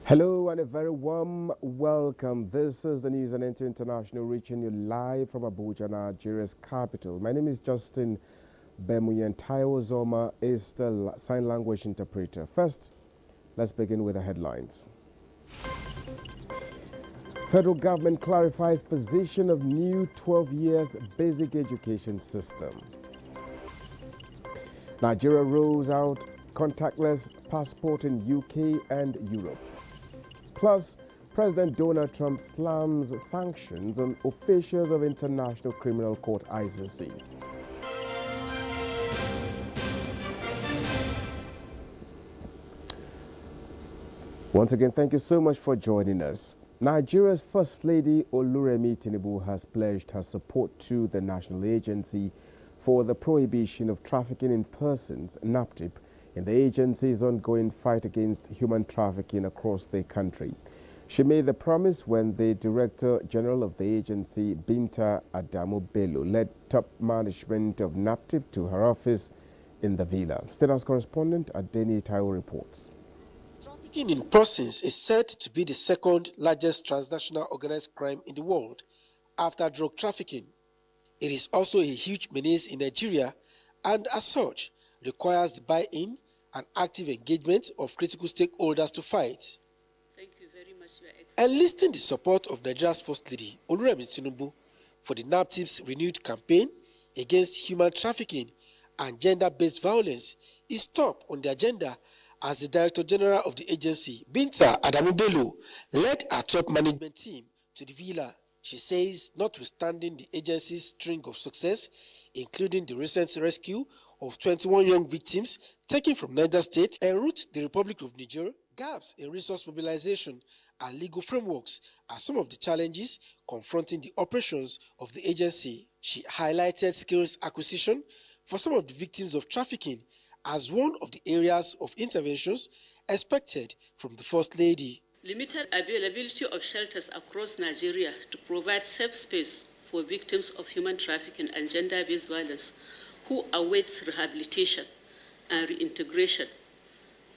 Hello and a very warm welcome. This is the news on NTA International, reaching you live from Abuja, Nigeria's capital. My name is Justin Bemuye, and Taiwo Zoma is the sign language interpreter. First, let's begin with the headlines. Federal government clarifies position of new 12 years basic education system. Nigeria rolls out contactless passport in UK and Europe. Plus, President Donald Trump slams sanctions on officials of International Criminal Court (ICC). Once again, thank you so much for joining us. Nigeria's First Lady Oluremi Tinubu has pledged her support to the National Agency for the Prohibition of Trafficking in Persons, NAPTIP, in the agency's ongoing fight against human trafficking across the country. She made the promise when the Director General of the agency, Binta Adamu Bello, led top management of NAPTIP to her office in the villa. State House correspondent NTAi reports. Trafficking in persons is said to be the second largest transnational organized crime in the world after drug trafficking. It is also a huge menace in Nigeria and, as such, requires the buy-in and active engagement of critical stakeholders to fight. Thank you very much, Your Excellency. Enlisting the support of Nigeria's First Lady Oluremi Tinubu for the NAPTIP's renewed campaign against human trafficking and gender-based violence is top on the agenda as the Director General of the agency, Binta Adamu Bello, led her top management team to the villa. She says, notwithstanding the agency's string of success, including the recent rescue of 21 young victims taken from Niger State en route the Republic of Niger, gaps in resource mobilization and legal frameworks are some of the challenges confronting the operations of the agency. She highlighted skills acquisition for some of the victims of trafficking as one of the areas of interventions expected from the First Lady. Limited availability of shelters across Nigeria to provide safe space for victims of human trafficking and gender-based violence who await rehabilitation and reintegration.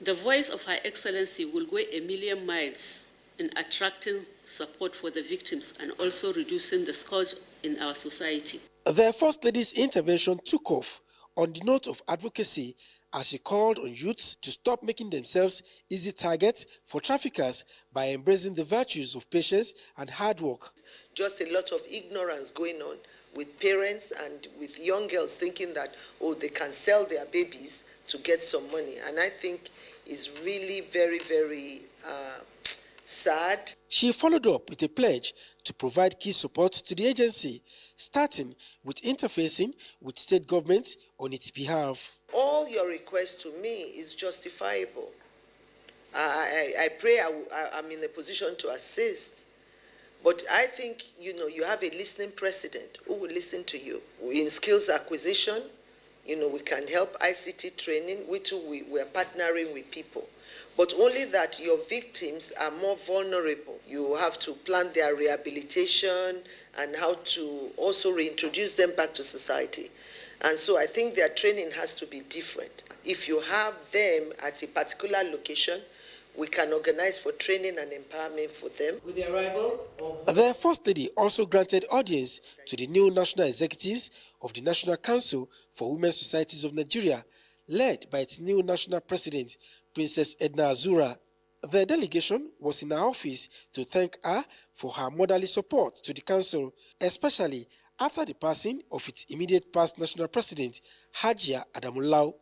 The voice of Her Excellency will go a million miles in attracting support for the victims and also reducing the scourge in our society. The First Lady's intervention took off on the note of advocacy as she called on youths to stop making themselves easy targets for traffickers by embracing the virtues of patience and hard work. Just a lot of ignorance going on with parents and with young girls thinking that, oh, they can sell their babies to get some money. And I think it's really very, very sad. She followed up with a pledge to provide key support to the agency, starting with interfacing with state governments on its behalf. All your requests to me is justifiable. I pray I'm in a position to assist. But I think, you have a listening president who will listen to you. In skills acquisition, we can help ICT training, we are partnering with people. But only that your victims are more vulnerable. You have to plan their rehabilitation and how to also reintroduce them back to society. And so I think their training has to be different. If you have them at a particular location, we can organize for training and empowerment for them. With the arrival of the First Lady also granted audience to the new national executives of the National Council for Women's Societies of Nigeria, led by its new national president, Princess Edna Azura. The delegation was in her office to thank her for her motherly support to the council, especially after the passing of its immediate past national president, Hajia Adamulau.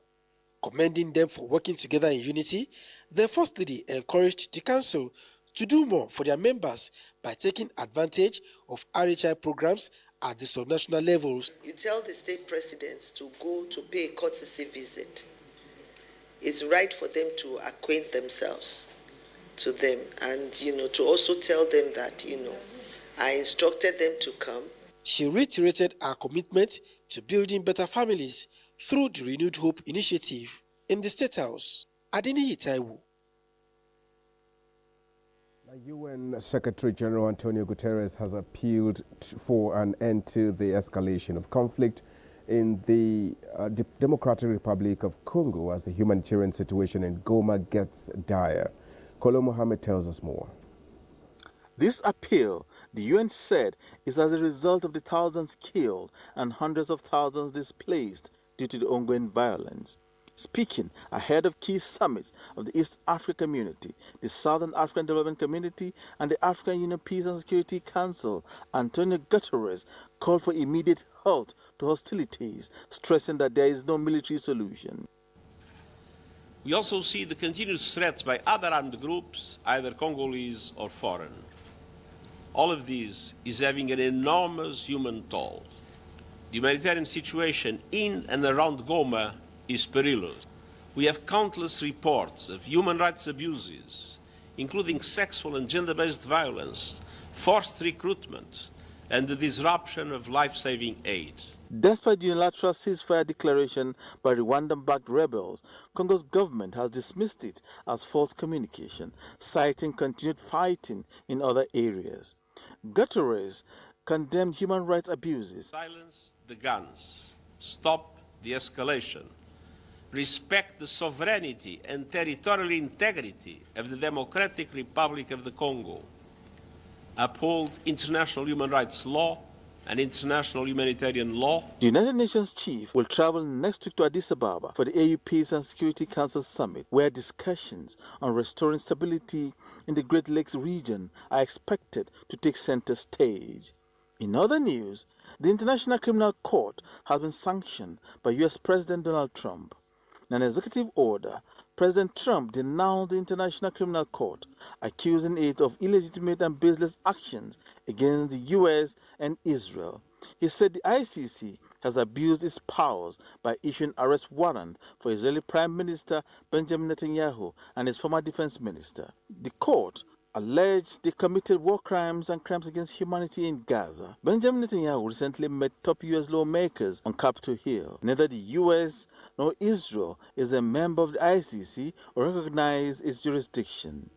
Commending them for working together in unity, the First Lady encouraged the council to do more for their members by taking advantage of RHI programs at the subnational levels. You tell the state presidents to go to pay a courtesy visit. It's right for them to acquaint themselves to them and, to also tell them that, I instructed them to come. She reiterated her commitment to building better families through the Renewed Hope initiative in the State House. NTAi. UN Secretary General Antonio Guterres has appealed for an end to the escalation of conflict in the Democratic Republic of Congo as the humanitarian situation in Goma gets dire. Kolo Mohammed tells us more. This appeal, the UN said, is as a result of the thousands killed and hundreds of thousands displaced due to the ongoing violence. Speaking ahead of key summits of the East Africa Community, the Southern African Development Community, and the African Union Peace and Security Council, Antonio Guterres called for immediate halt to hostilities, stressing that there is no military solution. We also see the continued threats by other armed groups, either Congolese or foreign. All of this is having an enormous human toll. The humanitarian situation in and around Goma is perilous. We have countless reports of human rights abuses, including sexual and gender-based violence, forced recruitment, and the disruption of life-saving aid. Despite the unilateral ceasefire declaration by Rwandan-backed rebels, Congo's government has dismissed it as false communication, citing continued fighting in other areas. Guterres condemned human rights abuses. Silence the guns, stop the escalation, respect the sovereignty and territorial integrity of the Democratic Republic of the Congo, uphold international human rights law and international humanitarian law. The United Nations chief will travel next week to Addis Ababa for the AU Peace and Security Council Summit, where discussions on restoring stability in the Great Lakes region are expected to take center stage. In other news, the International Criminal Court has been sanctioned by US President Donald Trump. In an executive order, President Trump denounced the International Criminal Court, accusing it of illegitimate and baseless actions against the U.S. and Israel. He said the ICC has abused its powers by issuing arrest warrant for Israeli Prime Minister Benjamin Netanyahu and his former defense minister. The court alleged they committed war crimes and crimes against humanity in Gaza. Benjamin Netanyahu recently met top U.S. lawmakers on Capitol Hill. Neither the U.S. nor Israel is a member of the ICC or recognize its jurisdiction.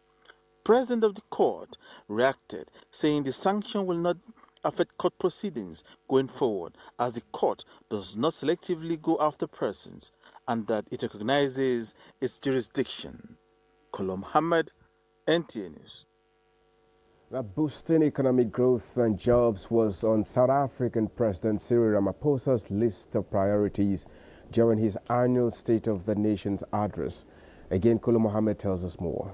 President of the court reacted, saying the sanction will not affect court proceedings going forward, as the court does not selectively go after persons and that it recognizes its jurisdiction. Kolo Mohammed, NTA News. Now, boosting economic growth and jobs was on South African President Cyril Ramaphosa's list of priorities during his annual State of the Nation's address. Again, Kolo Mohammed tells us more.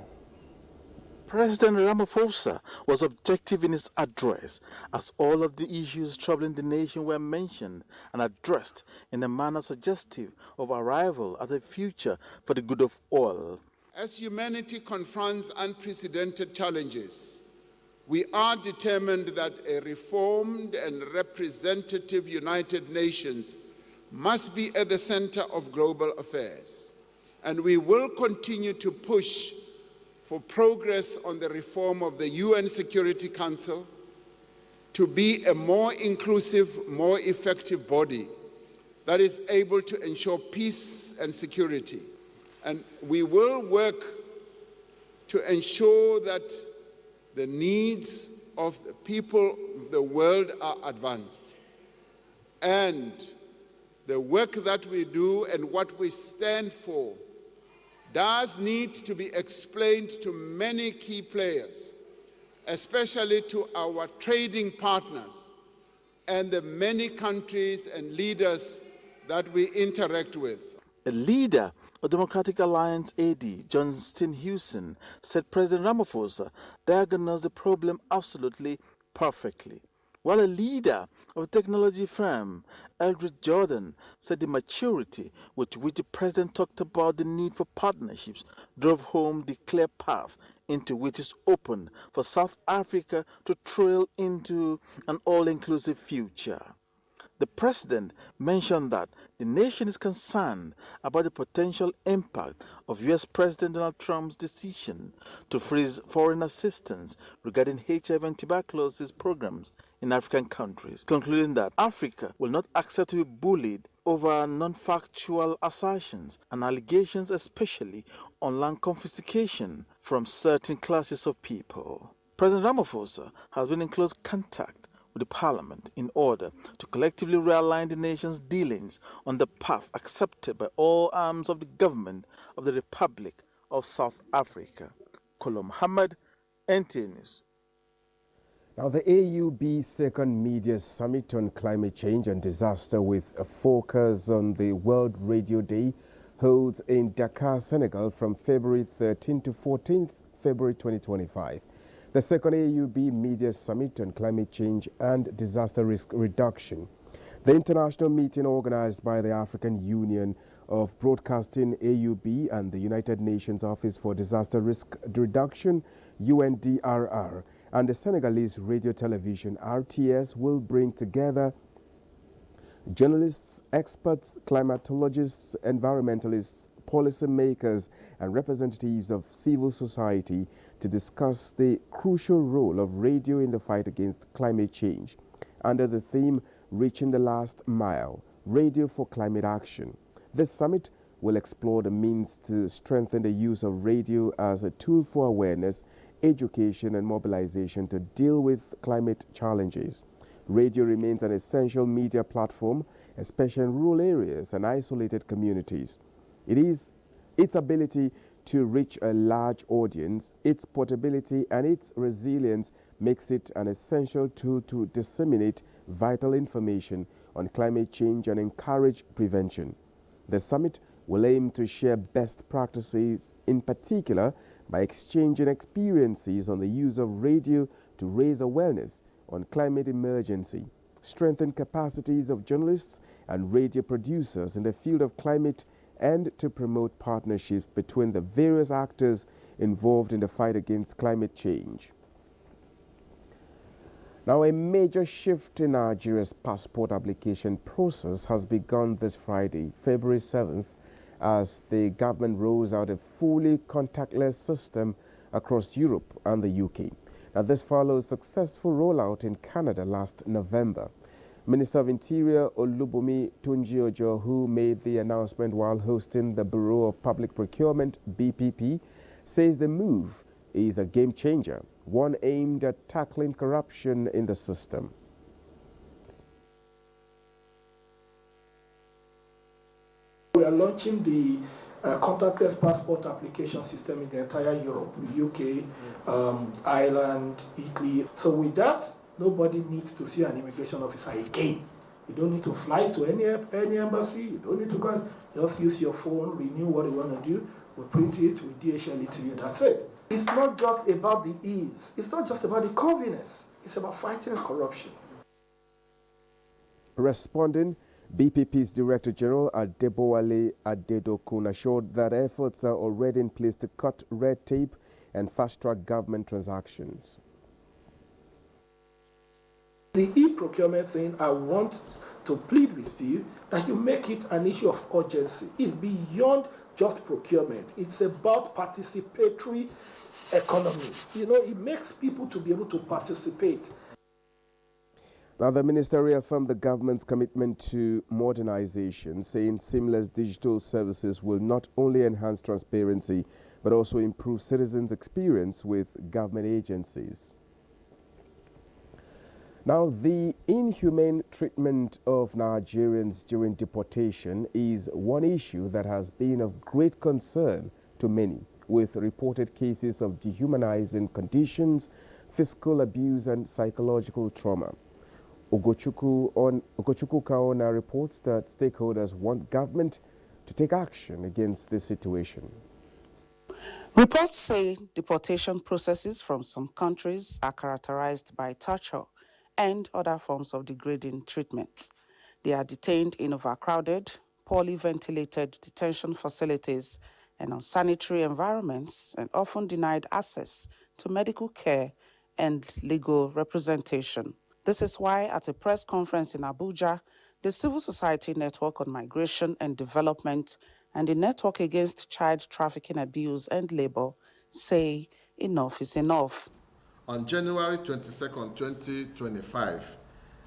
President Ramaphosa was objective in his address, as all of the issues troubling the nation were mentioned and addressed in a manner suggestive of arrival at a future for the good of all. As humanity confronts unprecedented challenges, we are determined that a reformed and representative United Nations must be at the center of global affairs, and we will continue to push for progress on the reform of the UN Security Council to be a more inclusive, more effective body that is able to ensure peace and security. And we will work to ensure that the needs of the people of the world are advanced. And the work that we do and what we stand for does need to be explained to many key players, especially to our trading partners and the many countries and leaders that we interact with. A leader of Democratic Alliance AD, Johnston Hewson, said President Ramaphosa diagnosed the problem absolutely perfectly, while a leader of a technology firm, Eldridge Jordan, said the maturity with which the president talked about the need for partnerships drove home the clear path into which is open for South Africa to trail into an all-inclusive future. The president mentioned that the nation is concerned about the potential impact of U.S. President Donald Trump's decision to freeze foreign assistance regarding HIV and tuberculosis programs in African countries, concluding that Africa will not accept to be bullied over non-factual assertions and allegations, especially on land confiscation from certain classes of people. President Ramaphosa has been in close contact with the Parliament in order to collectively realign the nation's dealings on the path accepted by all arms of the government of the Republic of South Africa. Kolo Muhammad, NTA News. Now, the AUB Second Media Summit on Climate Change and Disaster, with a focus on the World Radio Day, holds in Dakar, Senegal from February 13 to 14th February 2025. The second AUB Media Summit on Climate Change and Disaster Risk Reduction. The international meeting organized by the African Union of Broadcasting AUB and the United Nations Office for Disaster Risk Reduction, UNDRR, and the Senegalese Radio Television RTS will bring together journalists, experts, climatologists, environmentalists, policymakers, and representatives of civil society to discuss the crucial role of radio in the fight against climate change, under the theme Reaching the Last Mile, Radio for Climate Action. This summit will explore the means to strengthen the use of radio as a tool for awareness, education, and mobilization to deal with climate challenges. Radio remains an essential media platform, especially in rural areas and isolated communities. Its ability to reach a large audience, its portability, and its resilience makes it an essential tool to disseminate vital information on climate change and encourage prevention. The summit will aim to share best practices, in particular by exchanging experiences on the use of radio to raise awareness on climate emergency, strengthen capacities of journalists and radio producers in the field of climate, and to promote partnerships between the various actors involved in the fight against climate change. Now, a major shift in Nigeria's passport application process has begun this Friday, February 7th, as the government rolls out a fully contactless system across Europe and the UK. Now, this follows successful rollout in Canada last November. Minister of Interior Olubunmi Tunji-Ojo, who made the announcement while hosting the Bureau of Public Procurement, BPP, says the move is a game changer, one aimed at tackling corruption in the system. We are launching the contactless passport application system in the entire Europe, UK, Ireland, Italy. So with that, nobody needs to see an immigration officer again. You don't need to fly to any embassy. You don't need to go. Just use your phone, renew what you want to do. We print it, we DHL it to you. That's it. It's not just about the ease. It's not just about the convenience. It's about fighting corruption. Responding, BPP's Director General Adebowale Adedokun assured that efforts are already in place to cut red tape and fast-track government transactions. The e-procurement thing, I want to plead with you that you make it an issue of urgency. It's beyond just procurement. It's about participatory economy. You know, it makes people to be able to participate. Now, the minister reaffirmed the government's commitment to modernization, saying seamless digital services will not only enhance transparency, but also improve citizens' experience with government agencies. Now, the inhumane treatment of Nigerians during deportation is one issue that has been of great concern to many, with reported cases of dehumanizing conditions, physical abuse, and psychological trauma. Ugochukwu Kaona reports that stakeholders want government to take action against this situation. Reports say deportation processes from some countries are characterized by torture and other forms of degrading treatment. They are detained in overcrowded, poorly ventilated detention facilities and unsanitary environments, and often denied access to medical care and legal representation. This is why, at a press conference in Abuja, the Civil Society Network on Migration and Development and the Network Against Child Trafficking, Abuse and Labor say enough is enough. On January 22, 2025,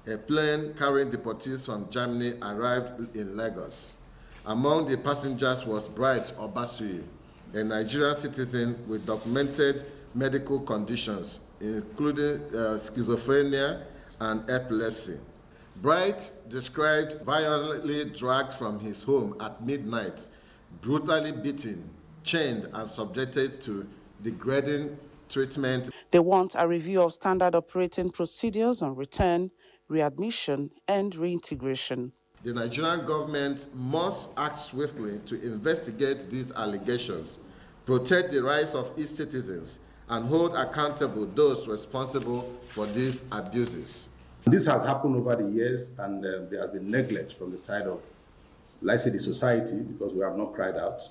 a plane carrying deportees from Germany arrived in Lagos. Among the passengers was Bright Obasui, a Nigerian citizen with documented medical conditions, including schizophrenia and epilepsy. Bright, described violently dragged from his home at midnight, brutally beaten, chained, and subjected to degrading treatment. They want a review of standard operating procedures on return, readmission, and reintegration. The Nigerian government must act swiftly to investigate these allegations, protect the rights of its citizens, and hold accountable those responsible for these abuses. This has happened over the years, and there has been neglect from the side of, let's say, the society, because we have not cried out,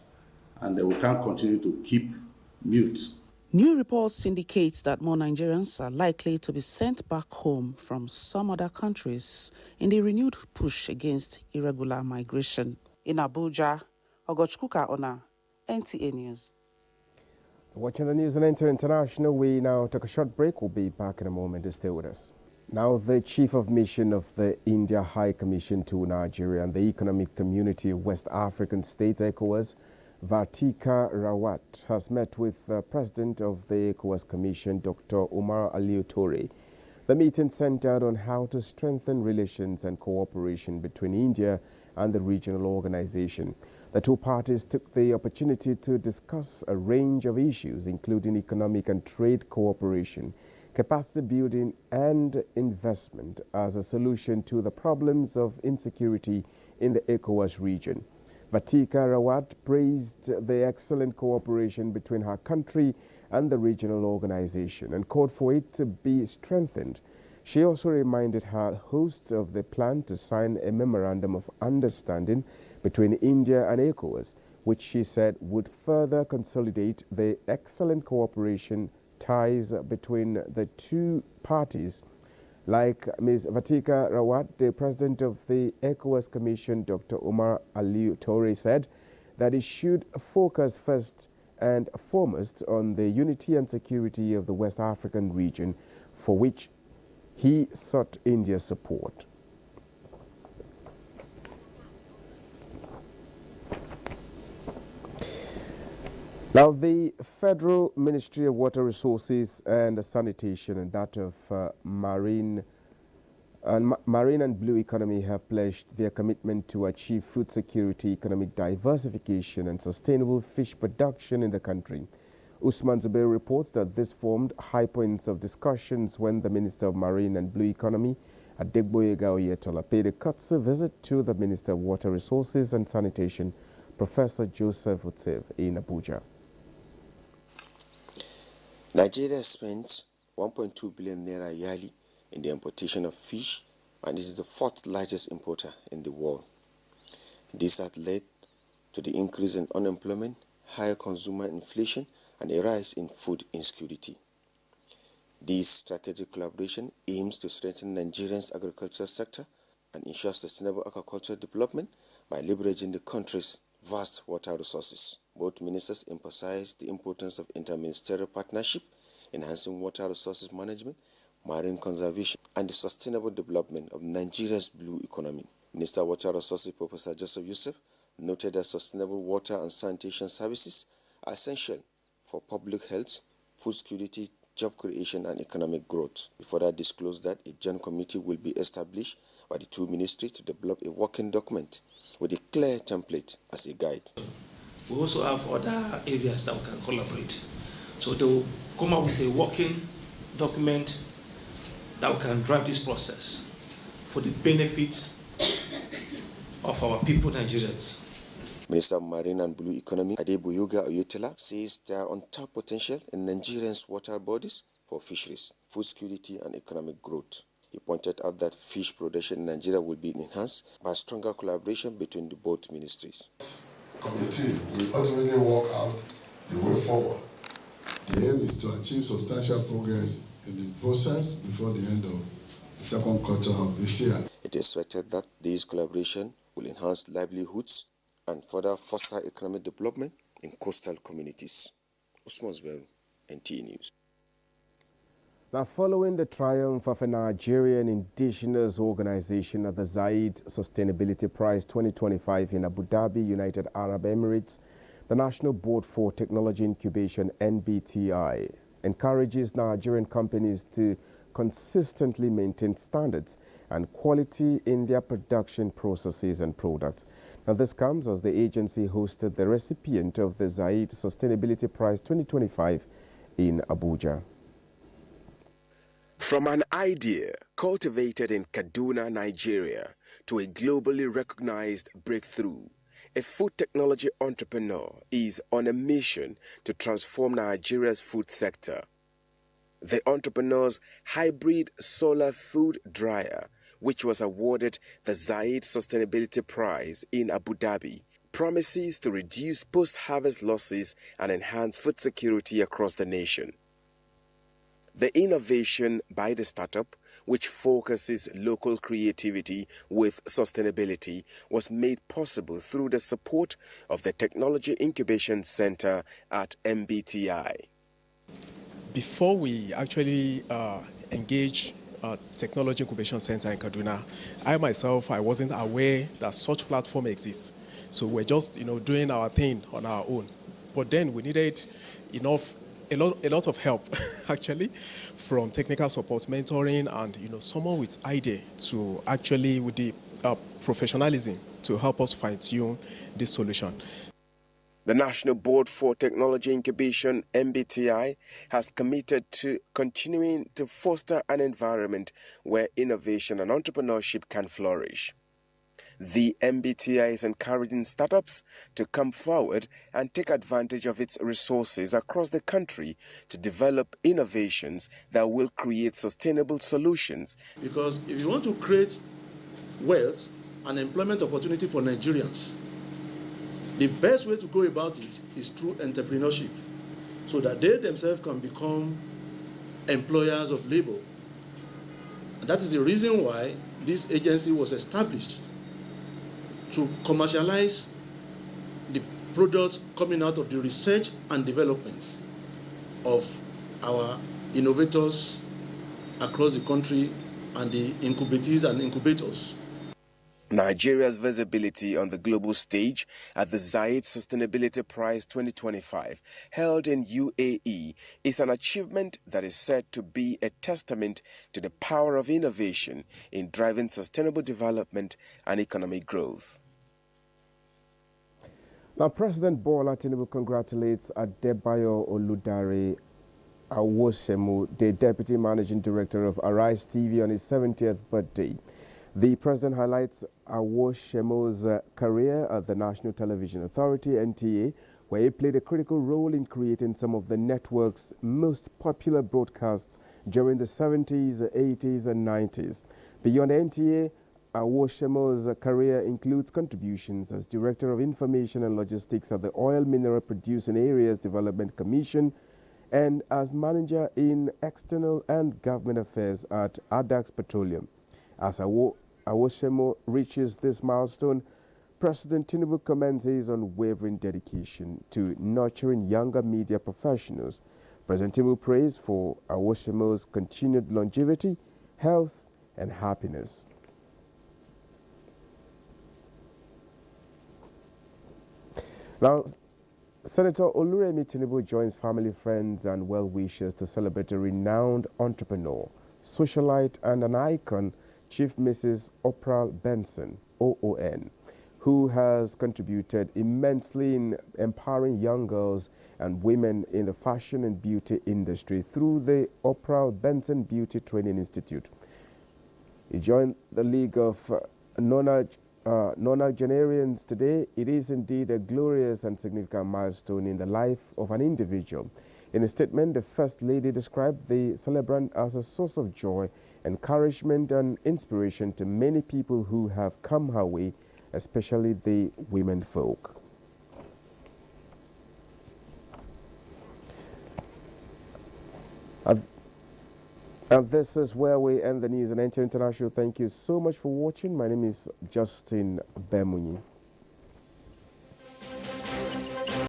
and we can't continue to keep mute. New reports indicate that more Nigerians are likely to be sent back home from some other countries in the renewed push against irregular migration. In Abuja, Ogochkuka Ona, NTA News. Watching the news on Enter International, we now take a short break. We'll be back in a moment. To stay with us. Now, the Chief of Mission of the India High Commission to Nigeria and the Economic Community of West African States, ECOWAS, Vartika Rawat, has met with the President of the ECOWAS Commission, Dr. Umar Aliyu Toure. The meeting centered on how to strengthen relations and cooperation between India and the regional organization. The two parties took the opportunity to discuss a range of issues, including economic and trade cooperation, capacity building and investment as a solution to the problems of insecurity in the ECOWAS region. Vartika Rawat praised the excellent cooperation between her country and the regional organization and called for it to be strengthened. She also reminded her host of the plan to sign a memorandum of understanding between India and ECOWAS, which she said would further consolidate the excellent cooperation ties between the two parties. Like Ms. Vartika Rawat, the president of the ECOWAS Commission, Dr. Umar Aliyu Toure, said that it should focus first and foremost on the unity and security of the West African region, for which he sought India's support. Now, the Federal Ministry of Water Resources and Sanitation and that of Marine and Blue Economy have pledged their commitment to achieve food security, economic diversification and sustainable fish production in the country. Usman Zubair reports that this formed high points of discussions when the Minister of Marine and Blue Economy, Adegboyega Oyetola, paid a courtesy visit to the Minister of Water Resources and Sanitation, Professor Joseph Utsev, in Abuja. Nigeria spends 1.2 billion naira yearly in the importation of fish, and is the fourth largest importer in the world. This has led to the increase in unemployment, higher consumer inflation, and a rise in food insecurity. This strategic collaboration aims to strengthen Nigeria's agricultural sector and ensure sustainable agricultural development by leveraging the country's vast water resources. Both ministers emphasized the importance of interministerial partnership, enhancing water resources management, marine conservation, and the sustainable development of Nigeria's blue economy. Minister of Water Resources, Professor Joseph Yusuf, noted that sustainable water and sanitation services are essential for public health, food security, job creation, and economic growth. He further disclosed that a joint committee will be established by the two ministries to develop a working document with a clear template as a guide. We also have other areas that we can collaborate. So they will come up with a working document that we can drive this process for the benefits of our people, Nigerians. Minister of Marine and Blue Economy, Adegboyega Oyetola, says there are untapped potential in Nigeria's water bodies for fisheries, food security, and economic growth. He pointed out that fish production in Nigeria will be enhanced by stronger collaboration between the both ministries. Committee will ultimately work out the way forward. The aim is to achieve substantial progress in the process before the end of the second quarter of this year. It is expected that this collaboration will enhance livelihoods and further foster economic development in coastal communities. Usman Zubair, NTA News. Now, following the triumph of a Nigerian indigenous organization at the Zaid Sustainability Prize 2025 in Abu Dhabi, United Arab Emirates, the National Board for Technology Incubation, NTAi, encourages Nigerian companies to consistently maintain standards and quality in their production processes and products. Now, this comes as the agency hosted the recipient of the Zaid Sustainability Prize 2025 in Abuja. From an idea cultivated in Kaduna, Nigeria, to a globally recognized breakthrough, a food technology entrepreneur is on a mission to transform Nigeria's food sector. The entrepreneur's hybrid solar food dryer, which was awarded the Zaid Sustainability Prize in Abu Dhabi, promises to reduce post-harvest losses and enhance food security across the nation. The innovation by the startup, which focuses local creativity with sustainability, was made possible through the support of the Technology Incubation Center at NTAi. Before we actually engage Technology Incubation Center in Kaduna, I myself, I wasn't aware that such platform exists. So we're just, doing our thing on our own. But then we needed a lot of help, actually, from technical support, mentoring, and, someone with idea to actually, with the professionalism, to help us fine-tune this solution. The National Board for Technology Incubation, NTAi, has committed to continuing to foster an environment where innovation and entrepreneurship can flourish. The NTAi is encouraging startups to come forward and take advantage of its resources across the country to develop innovations that will create sustainable solutions. Because if you want to create wealth and employment opportunity for Nigerians, the best way to go about it is through entrepreneurship, so that they themselves can become employers of labor. And that is the reason why this agency was established, to commercialize the products coming out of the research and development of our innovators across the country and the incubators and incubators. Nigeria's visibility on the global stage at the Zaid Sustainability Prize 2025, held in UAE, is an achievement that is said to be a testament to the power of innovation in driving sustainable development and economic growth. Now, President Bola Tinubu congratulates Adebayo Oludare Awoshemu, the Deputy Managing Director of Arise TV, on his 70th birthday. The president highlights Awoshemu's career at the National Television Authority, NTA, where he played a critical role in creating some of the network's most popular broadcasts during the 70s, 80s, and 90s. Beyond NTA, Awoshemu's career includes contributions as Director of Information and Logistics at the Oil Mineral Producing Areas Development Commission and as Manager in External and Government Affairs at Adax Petroleum. As Awoshemu reaches this milestone, President Tinubu commends his unwavering dedication to nurturing younger media professionals. President Tinubu prays for Awoshemu's continued longevity, health, and happiness. Now, Senator Oluremi Tinubu joins family, friends, and well-wishers to celebrate a renowned entrepreneur, socialite, and an icon, Chief Mrs. Oprah Benson, OON, who has contributed immensely in empowering young girls and women in the fashion and beauty industry through the Oprah Benson Beauty Training Institute. He joined the League of Non-Nigerians today. It is indeed a glorious and significant milestone in the life of an individual. In a statement, the First Lady described the celebrant as a source of joy, encouragement, and inspiration to many people who have come her way, especially the women folk. And this is where we end the news on NTA International. Thank you so much for watching. My name is Justin Bemunyi.